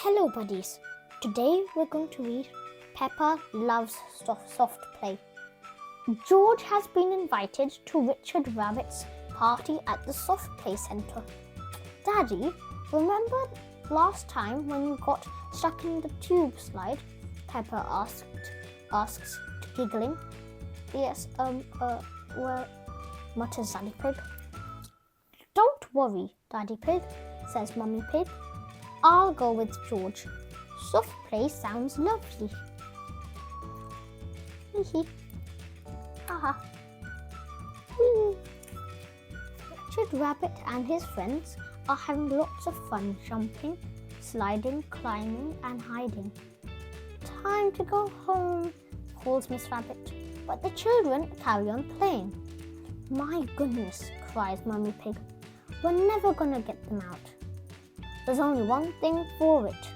Hello buddies, today we're going to read Peppa Loves Soft Play. George has been invited to Richard Rabbit's party at the Soft Play Centre. Daddy, remember last time when you got stuck in the tube slide? Peppa asks, giggling. Yes, well, mutters Daddy Pig. Don't worry, Daddy Pig, says Mummy Pig. I'll go with George. Soft play sounds lovely. Hee Haha. Richard Rabbit and his friends are having lots of fun jumping, sliding, climbing and hiding. Time to go home, calls Miss Rabbit, but the children carry on playing. My goodness, cries Mummy Pig. We're never gonna get them out. There's only one thing for it.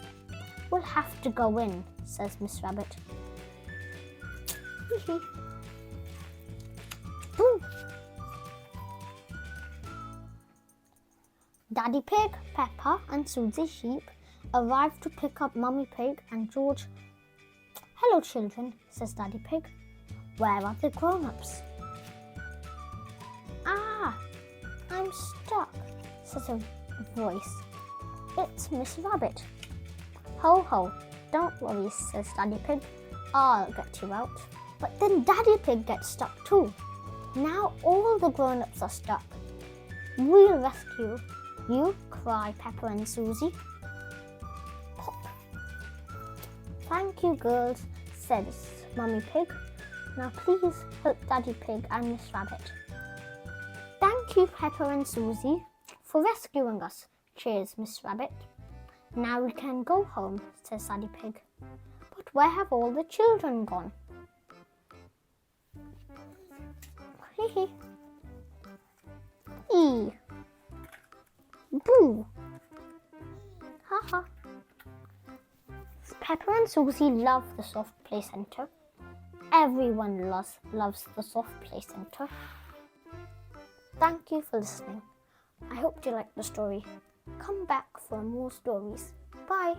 We'll have to go in, says Miss Rabbit. Daddy Pig, Peppa and Susie Sheep arrive to pick up Mummy Pig and George. Hello children, says Daddy Pig. Where are the grown-ups? Ah, I'm stuck, says a voice. It's Miss Rabbit. Ho ho, don't worry, says Daddy Pig. I'll get you out. But then Daddy Pig gets stuck too. Now all the grown-ups are stuck. We'll rescue you, cry Peppa and Susie. Pop. Thank you, girls, says Mummy Pig. Now please help Daddy Pig and Miss Rabbit. Thank you, Peppa and Susie, for rescuing us, cheers Miss Rabbit. Now we can go home, says Daddy Pig. But where have all the children gone? Hee hee. Boo! Ha ha. Peppa and Susie love the Soft Play Centre. Everyone loves the Soft Play Centre. Thank you for listening. I hope you liked the story. Come back for more stories. Bye.